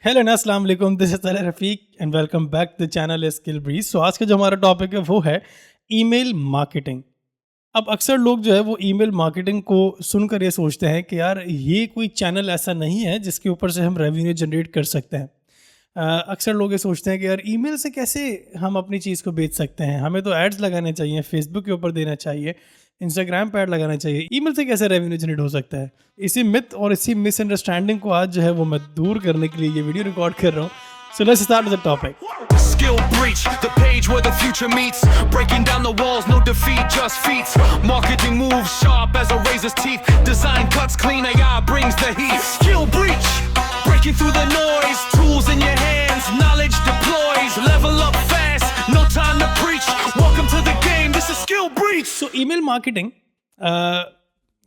Hello ना, अस्सलाम वालेकुम, this is Talha Rafique and welcome back to the channel skill breach. So आज का जो हमारा टॉपिक है वो है ईमेल मार्केटिंग। अब अक्सर लोग जो है वो ईमेल मार्केटिंग को सुनकर ये सोचते हैं कि यार ये कोई चैनल ऐसा नहीं है जिसके ऊपर से हम रेवेन्यू जनरेट कर सकते हैं। अक्सर लोग ये सोचते हैं कि यार ईमेल से कैसे हम अपनी चीज़ को बेच सकते हैं, हमें तो एड्स लगाने चाहिए, फेसबुक के ऊपर देना चाहिए, इंस्टाग्राम पे ऐड लगाना चाहिए, ईमेल से कैसे रेवेन्यू जनरेट हो सकता है। इसी मिथ और इसी मिसअंडरस्टैंडिंग को आज जो है वो मैं दूर करने के लिए ये वीडियो रिकॉर्ड कर रहा हूँ। So let's start with the topic. Skill breach, the page where the future meets. Breaking down the walls, no defeat, just feats. Marketing moves sharp as a razor's teeth. Design cuts clean, AI brings the heat. Skill breach, breaking through the noise. Tools in your hands, knowledge deploys. Level up fast, no time to preach. Welcome to the game, this is skill breach. So email marketing,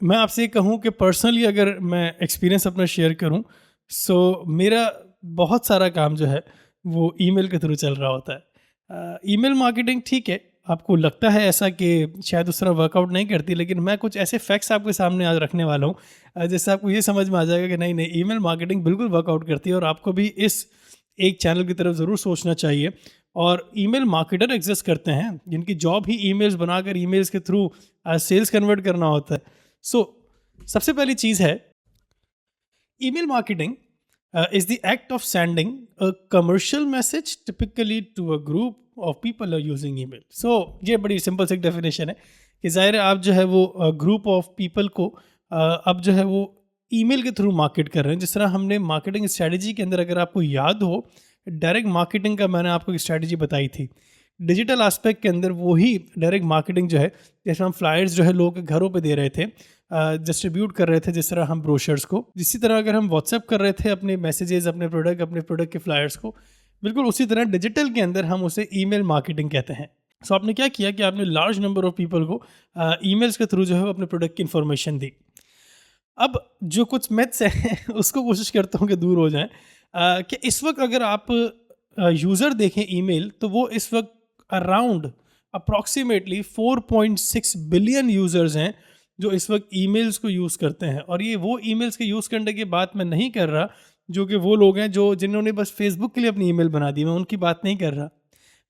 मैं आपसे ये कहूँ कि personally अगर मैं experience अपना share करूँ, सो मेरा बहुत सारा काम जो है वो ईमेल के थ्रू चल रहा होता है। ईमेल मार्केटिंग ठीक है, आपको लगता है ऐसा कि शायद उस तरह वर्कआउट नहीं करती, लेकिन मैं कुछ ऐसे फैक्ट्स आपके सामने आज रखने वाला हूँ जिससे आपको ये समझ में आ जाएगा कि नहीं नहीं, ईमेल मार्केटिंग बिल्कुल वर्कआउट करती है और आपको भी इस एक चैनल की तरफ ज़रूर सोचना चाहिए। और ईमेल मार्केटर एग्जिस्ट करते हैं जिनकी जॉब ही ईमेल्स बनाकर ईमेल्स के थ्रू सेल्स कन्वर्ट करना होता है। सो सबसे पहली चीज़ है, email marketing is the act of sending a commercial message typically to a group of people who are using email. So ये बड़ी सिंपल सी डेफिनेशन है कि ज़ाहिर है आप जो है वो ग्रुप ऑफ पीपल को अब जो है वो ईमेल के थ्रू मार्केट कर रहे हैं। जिस तरह हमने मार्केटिंग स्ट्रेटजी के अंदर, अगर आपको याद हो, डायरेक्ट मार्केटिंग का मैंने आपको एक स्ट्रेटजी बताई थी। डिजिटल एस्पेक्ट के अंदर वही डायरेक्ट मार्केटिंग जो है, जैसे हम फ्लायर्स जो है लोगों के घरों पे दे रहे थे, डिस्ट्रीब्यूट कर रहे थे, जिस तरह हम ब्रोशर्स को, इसी तरह अगर हम व्हाट्सएप कर रहे थे अपने मैसेजेस, अपने प्रोडक्ट के फ्लायर्स को, बिल्कुल उसी तरह डिजिटल के अंदर हम उसे ईमेल मार्केटिंग कहते हैं। सो आपने क्या किया कि आपने लार्ज नंबर ऑफ पीपल को ईमेल्स के थ्रू जो है वो अपने प्रोडक्ट की इन्फॉर्मेशन दी। अब जो कुछ मिथ्स हैं उसको कोशिश करता हूँ कि दूर हो जाएं। कि इस वक्त अगर आप यूज़र देखें ईमेल, तो वो इस वक्त अराउंड अप्रॉक्सीमेटली 4.6 बिलियन यूज़र्स हैं जो इस वक्त ईमेल्स को यूज़ करते हैं। और ये वो ईमेल्स के यूज़ करने की बात मैं नहीं कर रहा जो कि वो लोग हैं जो जिन्होंने बस फेसबुक के लिए अपनी ईमेल बना दी, मैं उनकी बात नहीं कर रहा।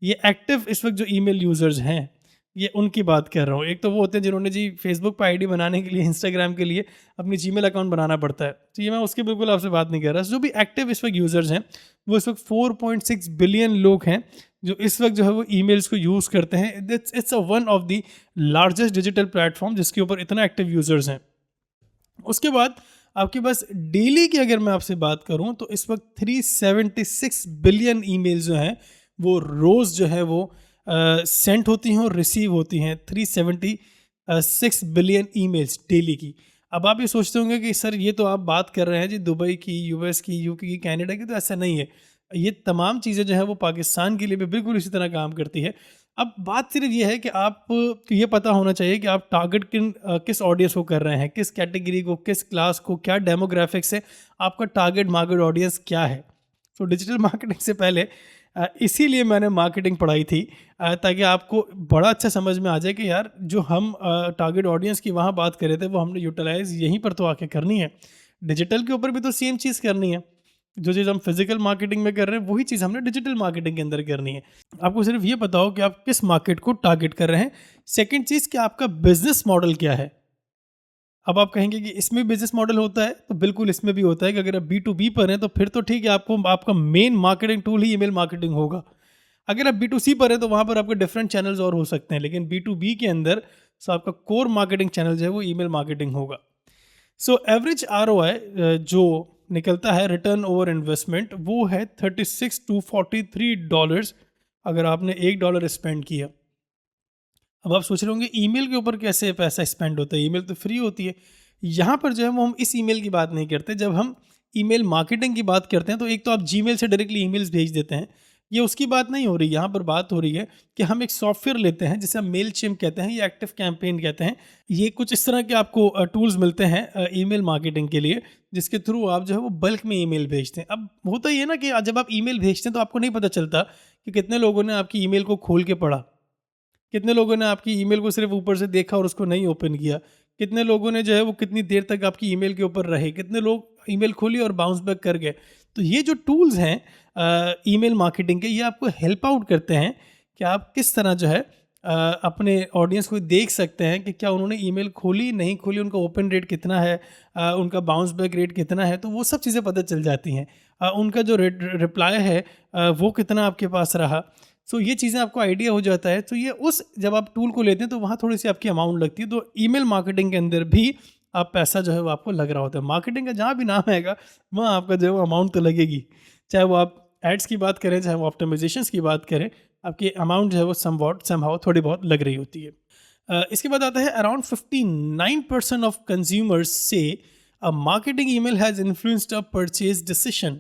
ये एक्टिव इस वक्त जो ईमेल यूज़र्स हैं, ये उनकी बात कर रहा हूँ। एक तो वो होते हैं जिन्होंने जी फेसबुक पर आईडी बनाने के लिए, इंस्टाग्राम के लिए अपनी जीमेल अकाउंट बनाना पड़ता है, तो ये मैं उसकी बिल्कुल आपसे बात नहीं कर रहा। जो भी एक्टिव इस वक्त यूज़र्स हैं वो इस वक्त 4.6 बिलियन लोग हैं जो इस वक्त जो है वो ईमेल्स को यूज़ करते हैं। It's a one of the largest digital platform जिसके ऊपर इतना एक्टिव यूज़र्स हैं। उसके बाद आपके पास डेली की अगर मैं आपसे बात करूं तो इस वक्त 376 बिलियन ईमेल्स जो हैं वो रोज़ जो है वो सेंड होती हैं और रिसीव होती हैं। 376 बिलियन ईमेल्स डेली की। अब आप ये सोचते होंगे कि सर ये तो आप बात कर रहे हैं जी दुबई की, यूएस की, यूके की, कनाडा की, तो ऐसा नहीं है। ये तमाम चीज़ें जो है वो पाकिस्तान के लिए भी बिल्कुल इसी तरह काम करती है। अब बात सिर्फ ये है कि आपको ये पता होना चाहिए कि आप टारगेट किस ऑडियंस को कर रहे हैं, किस कैटेगरी को, किस क्लास को, क्या डेमोग्राफिक्स है, आपका टारगेट मार्केट ऑडियंस क्या है। तो डिजिटल मार्केटिंग से पहले इसीलिए मैंने मार्केटिंग पढ़ाई थी, ताकि आपको बड़ा अच्छा समझ में आ जाए कि यार जो हम टारगेट ऑडियंस की वहाँ बात कर रहे थे वो हमने यूटिलाइज यहीं पर तो आके करनी है। डिजिटल के ऊपर भी तो सेम चीज़ करनी है। जो चीज़ हम फिजिकल मार्केटिंग में कर रहे हैं वही चीज़ हमने डिजिटल मार्केटिंग के अंदर करनी है। आपको सिर्फ ये पता हो कि आप किस मार्केट को टारगेट कर रहे हैं। सेकंड चीज़ कि आपका बिजनेस मॉडल क्या है। अब आप कहेंगे कि इसमें बिजनेस मॉडल होता है, तो बिल्कुल इसमें भी होता है कि अगर आप B2B पर हैं तो फिर तो ठीक है, आपको आपका मेन मार्केटिंग टूल ही ईमेल मार्केटिंग होगा। अगर आप B2C पर हैं तो वहाँ पर आपके डिफरेंट चैनल्स और हो सकते हैं, लेकिन B2B के अंदर सो आपका कोर मार्केटिंग चैनल जो है वो ईमेल मार्केटिंग होगा। सो एवरेज ROI जो निकलता है, रिटर्न ओवर इन्वेस्टमेंट, वो है $36 to $43 अगर आपने $1 स्पेंड किया। अब आप सोच रहे होंगे ईमेल के ऊपर कैसे पैसा स्पेंड होता है, ईमेल तो फ्री होती है। यहाँ पर जो है वो हम इस ईमेल की बात नहीं करते। जब हम ईमेल मार्केटिंग की बात करते हैं तो एक तो आप जीमेल से डायरेक्टली ईमेल्स भेज देते हैं, ये उसकी बात नहीं हो रही। यहाँ पर बात हो रही है कि हम एक सॉफ्टवेयर लेते हैं जिसे हम मेल चिम कहते हैं या एक्टिव कैंपेन कहते हैं। ये कुछ इस तरह के आपको टूल्स मिलते हैं ईमेल मार्केटिंग के लिए, जिसके थ्रू आप जो है वो बल्क में ईमेल भेजते हैं। अब होता ही है ना कि जब आप ईमेल भेजते हैं तो आपको नहीं पता चलता कि कितने लोगों ने आपकी ईमेल को खोल के पढ़ा, कितने लोगों ने आपकी ईमेल को सिर्फ ऊपर से देखा और उसको नहीं ओपन किया, कितने लोगों ने जो है वो कितनी देर तक आपकी ईमेल के ऊपर रहे, कितने लोग ईमेल खोली और बाउंस बैक कर गए। तो ये जो टूल्स हैं ईमेल मार्केटिंग के, ये आपको हेल्प आउट करते हैं कि आप किस तरह जो है अपने ऑडियंस को देख सकते हैं कि क्या उन्होंने ईमेल खोली नहीं खोली, उनका ओपन रेट कितना है, उनका बाउंस बैक रेट कितना है, तो वो सब चीज़ें पता चल जाती हैं। उनका जो रिप्लाई है वो कितना आपके पास रहा। सो ये चीज़ें आपको आइडिया हो जाता है। तो ये जब आप टूल को लेते हैं तो वहाँ थोड़ी सी आपकी अमाउंट लगती है। तो ईमेल मार्केटिंग के अंदर भी आप पैसा जो है वो आपको लग रहा होता है। मार्केटिंग का जहाँ भी नाम आएगा वहाँ आपका जो है वो अमाउंट तो लगेगी, चाहे वो आप एड्स की बात करें, चाहे वो ऑप्टिमाइजेशंस की बात करें, आपकी अमाउंट जो है वो समहाउ थोड़ी बहुत लग रही होती है। इसके बाद आता है अराउंड 59% ऑफ कंज्यूमर्स से a marketing email has influenced a purchase decision.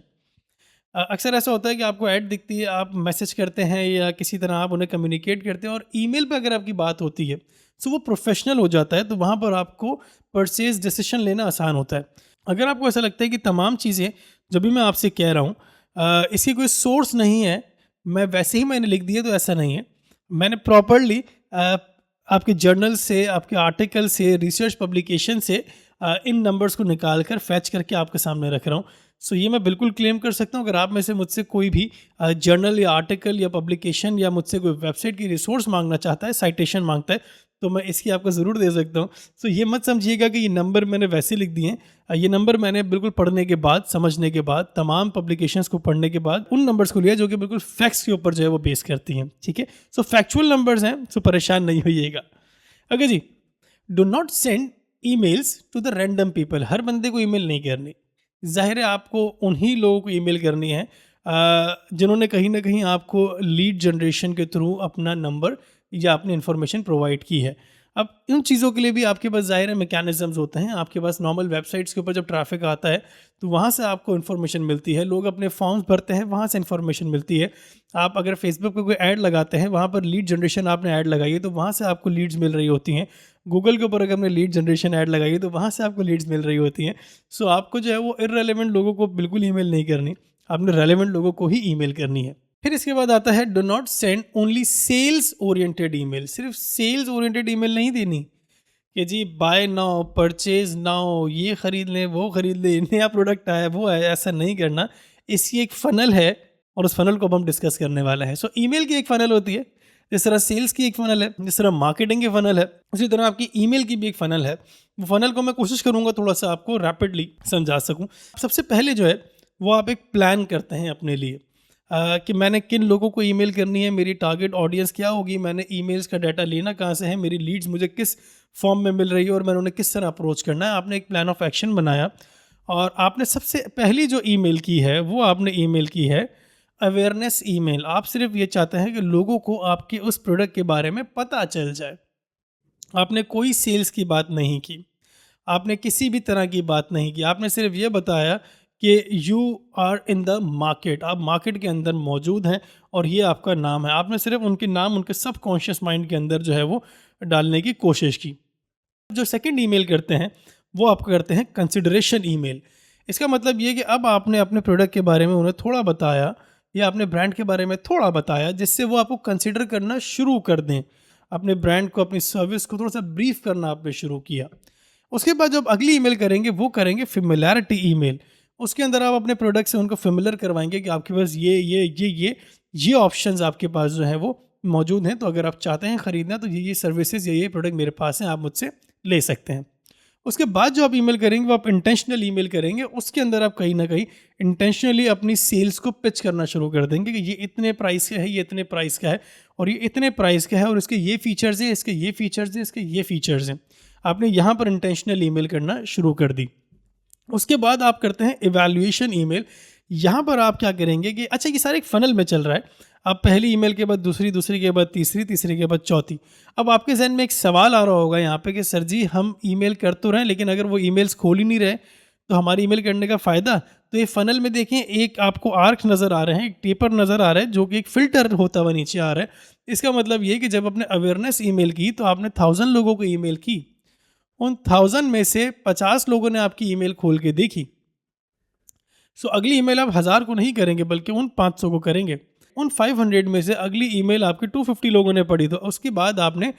अक्सर ऐसा होता है कि आपको ऐड दिखती है, आप मैसेज करते हैं या किसी तरह आप उन्हें कम्युनिकेट करते हैं और ईमेल पे अगर आपकी बात होती है सो वो प्रोफेशनल हो जाता है, तो वहाँ पर आपको परचेज डिसीजन लेना आसान होता है। अगर आपको ऐसा लगता है कि तमाम चीज़ें जो भी मैं आपसे कह रहा हूँ इसकी कोई सोर्स नहीं है, मैं वैसे ही मैंने लिख दिया, तो ऐसा नहीं है। मैंने प्रॉपरली आपके जर्नल से, आपके आर्टिकल से, रिसर्च पब्लिकेशन से इन नंबर्स को निकाल कर फैच करके आपके सामने रख रहा हूँ। सो ये मैं बिल्कुल क्लेम कर सकता हूँ, अगर आप में से मुझसे कोई भी जर्नल या आर्टिकल या पब्लिकेशन या मुझसे कोई वेबसाइट की रिसोर्स मांगना चाहता है, साइटेशन मांगता है, तो मैं इसकी आपको ज़रूर दे सकता हूँ। सो ये मत समझिएगा कि ये नंबर मैंने वैसे लिख दिए हैं। ये नंबर मैंने बिल्कुल पढ़ने के बाद, समझने के बाद, तमाम पब्लिकेशंस को पढ़ने के बाद उन नंबर्स को लिया जो कि बिल्कुल फैक्ट्स के ऊपर जो है वो बेस करती हैं। ठीक है, सो फैक्चुअल नंबर्स हैं, सो परेशान नहीं होइएगा। ओके जी, do not send emails to the random people. हर बंदे को ईमेल नहीं करनी। ज़ाहिर है आपको उन्हीं लोगों को ईमेल करनी है जिन्होंने कहीं ना कहीं आपको लीड जनरेशन के थ्रू अपना नंबर या अपनी इन्फॉर्मेशन प्रोवाइड की है। अब इन चीज़ों के लिए भी आपके पास ज़ाहिर है मैकेनिज़म्स होते हैं। आपके पास नॉर्मल वेबसाइट्स के ऊपर जब ट्रैफिक आता है तो वहाँ से आपको इन्फॉर्मेशन मिलती है, लोग अपने फॉर्म्स भरते हैं, वहाँ से इन्फॉर्मेशन मिलती है। आप अगर फेसबुक पे कोई ऐड लगाते हैं, वहाँ पर लीड जनरेशन आपने ऐड लगाई है तो वहाँ से आपको लीड्स मिल रही होती हैं। गूगल के ऊपर अगर हमने लीड जनरेशन ऐड लगाई है तो वहाँ से आपको लीड्स मिल रही होती हैं। सो आपको जो है वो इररेलेवेंट लोगों को बिल्कुल ईमेल नहीं करनी, आपने रेलेवेंट लोगों को ही ईमेल करनी है। फिर इसके बाद आता है do not send only sales oriented email. सिर्फ सेल्स ओरिएंटेड ईमेल नहीं देनी कि जी बाय नाउ, परचेज नाउ, ये खरीद लें, वो खरीद लें, नया प्रोडक्ट आया, वो आया, ऐसा नहीं करना। इसकी एक फ़नल है और उस फ़नल को अब हम डिस्कस करने वाले हैं। सो ईमेल की एक फ़नल होती है, जिस तरह सेल्स की एक फ़नल है, जिस तरह मार्केटिंग की फ़नल है, उसी तरह आपकी ईमेल की भी एक फ़नल है। वो फ़नल को मैं कोशिश करूँगा थोड़ा सा आपको रैपिडली समझा सकूँ। सबसे पहले जो है वो आप एक प्लान करते हैं अपने लिए कि मैंने किन लोगों को ईमेल करनी है, मेरी टारगेट ऑडियंस क्या होगी, मैंने ईमेल्स का डाटा लेना कहाँ से है, मेरी लीड्स मुझे किस फॉर्म में मिल रही है और मैंने उन्हें किस तरह अप्रोच करना है। आपने एक प्लान ऑफ एक्शन बनाया और आपने सबसे पहली जो ईमेल की है वो आपने ईमेल की है अवेयरनेस ईमेल। आप सिर्फ ये चाहते हैं कि लोगों को आपके उस प्रोडक्ट के बारे में पता चल जाए। आपने कोई सेल्स की बात नहीं की, आपने किसी भी तरह की बात नहीं की, आपने सिर्फ ये बताया कि you are in the market, आप मार्केट के अंदर मौजूद हैं और ये आपका नाम है। आपने सिर्फ उनके नाम उनके सबकॉन्शियस माइंड के अंदर जो है वो डालने की कोशिश की। जो सेकंड ईमेल करते हैं वो आप करते हैं कंसिडरेशन ईमेल। इसका मतलब ये कि अब आपने अपने प्रोडक्ट के बारे में उन्हें थोड़ा बताया या अपने ब्रांड के बारे में थोड़ा बताया जिससे वो आपको कंसिडर करना शुरू कर दें। अपने ब्रांड को, अपनी सर्विस को थोड़ा सा ब्रीफ करना आपने शुरू किया। उसके बाद जब अगली ईमेल करेंगे वो करेंगे फेमिलियरिटी ईमेल। उसके अंदर आप अपने प्रोडक्ट से उनको फेमिलियर करवाएंगे कि आपके पास ये ऑप्शंस आपके पास जो है वो मौजूद हैं, तो अगर आप चाहते हैं ख़रीदना तो ये सर्विसेज ये प्रोडक्ट मेरे पास हैं, आप मुझसे ले सकते हैं। उसके बाद जो आप ईमेल करेंगे वो आप इंटेंशनल ईमेल करेंगे। उसके अंदर आप कहीं ना कहीं इंटेंशनली अपनी सेल्स को पिच करना शुरू कर देंगे कि ये इतने प्राइस का है, ये इतने प्राइस का है और ये इतने प्राइस का है और इसके ये फीचर्स हैं, इसके ये फीचर्स हैं, इसके ये फीचर्स हैं। आपने यहाँ पर इंटेंशनल ईमेल करना शुरू कर दी। उसके बाद आप करते हैं इवैल्यूएशन ईमेल। यहाँ पर आप क्या करेंगे कि अच्छा ये सारे एक फ़नल में चल रहा है। आप पहली ईमेल के बाद दूसरी, दूसरी के बाद तीसरी, तीसरी के बाद चौथी। अब आपके जहन में एक सवाल आ रहा होगा यहाँ पे कि सर जी हम ईमेल कर तो रहे हैं लेकिन अगर वो ईमेल्स खोल ही नहीं रहे तो हमारी ईमेल करने का फ़ायदा। तो ये फ़नल में देखें एक आपको आर्क नज़र आ रहे हैं, एक टेपर नज़र आ रहा है जो कि एक फ़िल्टर होता हुआ नीचे आ रहा है। इसका मतलब ये कि जब आपने अवेयरनेस ईमेल की तो आपने 1000 लोगों को ईमेल की, उन 1000 में से 50 लोगों ने आपकी ईमेल खोल के देखी। सो अगली ईमेल आप 1000 को नहीं करेंगे बल्कि उन 500 को करेंगे। उन 500 में से अगली ईमेल आपकी 250 लोगों ने पढ़ी तो उसके बाद आपने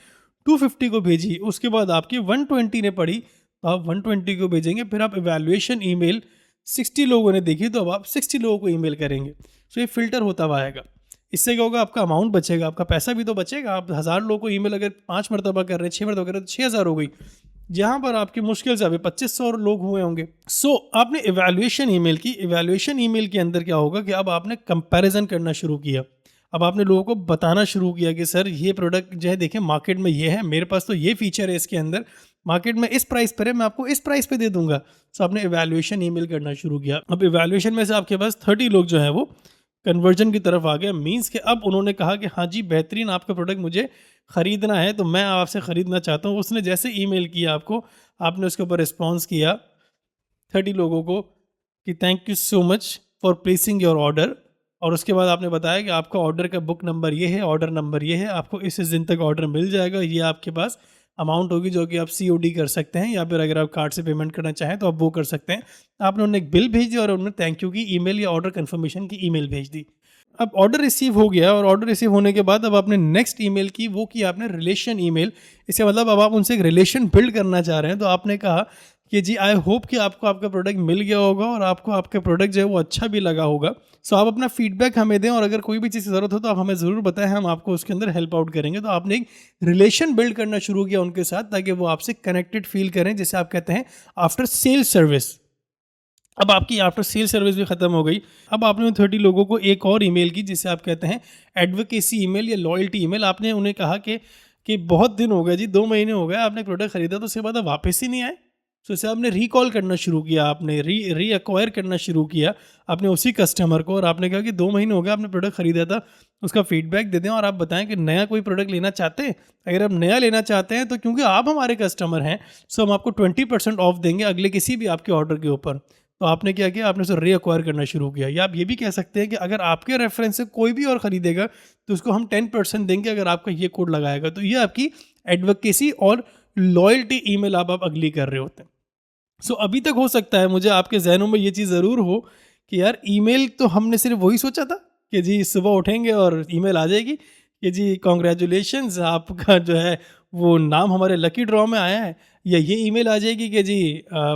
250 को भेजी। उसके बाद आपकी 120 ने पढ़ी तो आप 120 को भेजेंगे। फिर आप इवैल्यूएशन ईमेल 60 लोगों ने देखी तो अब आप 60 लोगों को ईमेल करेंगे। सो ये फिल्टर होता हुआ आएगा। इससे क्या होगा, आपका अमाउंट बचेगा, आपका पैसा भी तो बचेगा। आप 1000 लोगों को ईमेल अगर 5 मरतबा कर रहे हैं, 6 मरतबा कर रहे हैं, तो 6000 हो गई, जहाँ पर आपकी मुश्किल से अभी 2500 लोग हुए होंगे। सो आपने इवैल्यूएशन ईमेल की। इवैल्यूएशन ईमेल के अंदर क्या होगा कि अब आपने कंपैरिजन करना शुरू किया। अब आपने लोगों को बताना शुरू किया कि सर ये प्रोडक्ट जो है देखें मार्केट में ये है, मेरे पास तो ये फीचर है, इसके अंदर मार्केट में इस प्राइस पर है, मैं आपको इस प्राइस पे दे दूंगा। सो आपने इवैल्यूएशन ईमेल करना शुरू किया। अब इवैल्यूएशन में से आपके पास 30 लोग जो है वो कन्वर्जन की तरफ आ गए। मींस के अब उन्होंने कहा कि हाँ जी बेहतरीन आपका प्रोडक्ट मुझे ख़रीदना है, तो मैं आपसे ख़रीदना चाहता हूँ। उसने जैसे ईमेल किया आपको, आपने उसके ऊपर रिस्पॉन्स किया 30 लोगों को कि thank you so much for placing your order, और उसके बाद आपने बताया कि आपका ऑर्डर का बुक नंबर ये है, ऑर्डर नंबर ये है, आपको इस दिन तक ऑर्डर मिल जाएगा, ये आपके पास अमाउंट होगी जो कि आप COD कर सकते हैं, या फिर अगर आप कार्ड से पेमेंट करना चाहें तो आप वो कर सकते हैं। आपने उन्हें एक बिल भेज दी और उन्होंने थैंक यू की ईमेल या ऑर्डर कन्फर्मेशन की ईमेल भेज दी। अब ऑर्डर रिसीव हो गया, और ऑर्डर रिसीव होने के बाद अब आपने नेक्स्ट ईमेल की, वो की आपने रिलेशन ईमेल। इसका मतलब अब आप उनसे एक रिलेशन बिल्ड करना चाह रहे हैं। तो आपने कहा कि जी आई होप कि आपको आपका प्रोडक्ट मिल गया होगा और आपको आपका प्रोडक्ट जो है वो अच्छा भी लगा होगा। सो आप अपना फीडबैक हमें दें, और अगर कोई भी चीज़ की ज़रूरत हो तो आप हमें ज़रूर बताएं, हम आपको उसके अंदर हेल्प आउट करेंगे। तो आपने एक रिलेशन बिल्ड करना शुरू किया उनके साथ, ताकि वो आपसे कनेक्टेड फील करें, जिसे आप कहते हैं आफ्टर सेल सर्विस। अब आपकी आफ्टर सेल सर्विस भी ख़त्म हो गई। अब आपने उन 30 लोगों को एक और ईमेल की, जिसे आप कहते हैं एडवोकेसी ईमेल या लॉयल्टी ईमेल। आपने उन्हें कहा कि बहुत दिन हो गए जी, 2 महीने हो गए, आपने प्रोडक्ट ख़रीदा तो उसके बाद आप वापस ही नहीं आए। तो इसे आपने रिकॉल करना शुरू किया, आपने री एक्वायर करना शुरू किया आपने उसी कस्टमर को, और आपने कहा कि 2 महीने हो गए आपने प्रोडक्ट ख़रीदा था, उसका फीडबैक दे दें और आप बताएं कि नया कोई प्रोडक्ट लेना चाहते हैं। अगर आप नया लेना चाहते हैं तो क्योंकि आप हमारे कस्टमर हैं, सो हम आपको 20% ऑफ देंगे अगले किसी भी आपके ऑर्डर के ऊपर। तो आपने क्या किया, आपने उसे री एक्वायर करना शुरू किया। या आप ये भी कह सकते हैं कि अगर आपके रेफरेंस से कोई भी और ख़रीदेगा तो उसको हम 10% देंगे अगर आपका ये कोड लगाएगा। तो ये आपकी एडवोकेसी और लॉयल्टी ईमेल आप अगली कर रहे होते हैं। सो अभी तक हो सकता है मुझे आपके जहनों में ये चीज़ ज़रूर हो कि यार ईमेल तो हमने सिर्फ वही सोचा था कि जी सुबह उठेंगे और ईमेल आ जाएगी कि जी कॉन्ग्रेचुलेशंस, आपका जो है वो नाम हमारे लकी ड्रॉ में आया है, या ये ईमेल आ जाएगी कि जी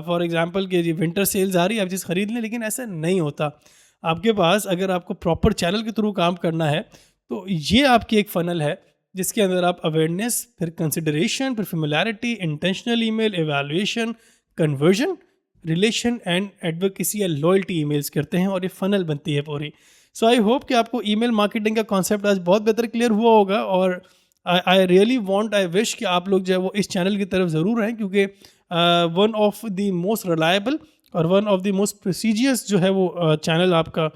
फॉर एग्जांपल कि जी विंटर सेल्स आ रही है, आप चीज़ ख़रीद लें। लेकिन ऐसा नहीं होता। आपके पास अगर आपको प्रॉपर चैनल के थ्रू काम करना है तो ये आपकी एक फ़नल है, जिसके अंदर आप अवेयरनेस, फिर कंसिडरेशन, फिर familiarity, intentional email, evaluation, conversion, relation and advocacy या लॉयल्टी ईमेल्स करते हैं, और ये फ़नल बनती है पूरी। सो आई होप कि आपको ईमेल मार्केटिंग का कॉन्सेप्ट आज बहुत बेहतर क्लियर हुआ होगा, और I really want, I wish कि आप लोग जो है वो इस चैनल की तरफ ज़रूर आएँ, क्योंकि one of the most reliable और वन ऑफ द मोस्ट प्रोसीजियस जो है वो चैनल आपका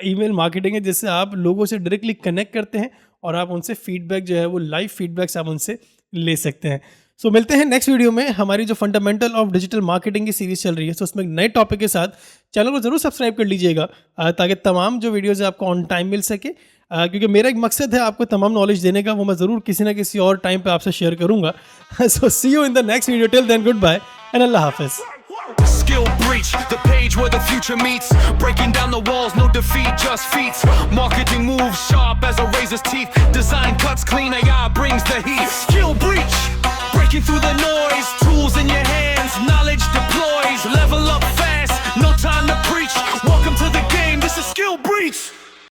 ईमेल मार्केटिंग है, जिससे आप लोगों से डायरेक्टली कनेक्ट करते हैं और आप उनसे फीडबैक जो है वो लाइव फीडबैक्स आप उनसे ले सकते हैं। सो मिलते हैं नेक्स्ट वीडियो में। हमारी जो फंडामेंटल ऑफ डिजिटल मार्केटिंग की सीरीज चल रही है, तो उसमें एक नए टॉपिक के साथ चैनल को ज़रूर सब्सक्राइब कर लीजिएगा, ताकि तमाम जो वीडियोज़ है आपको ऑन टाइम मिल सके। क्योंकि मेरा एक मकसद है आपको तमाम नॉलेज देने का, वो मैं ज़रूर किसी ना किसी और टाइम पे आपसे शेयर करूँगा। So see you in the next video. Till then goodbye and अल्लाह हाफिज़। Skill breach, the page where the future meets. Breaking down the walls, no defeat, just feats. Marketing moves sharp as a razor's teeth. Design cuts clean, AI brings the heat. Skill breach, breaking through the noise. Tools in your hands, knowledge deploys. Level up fast.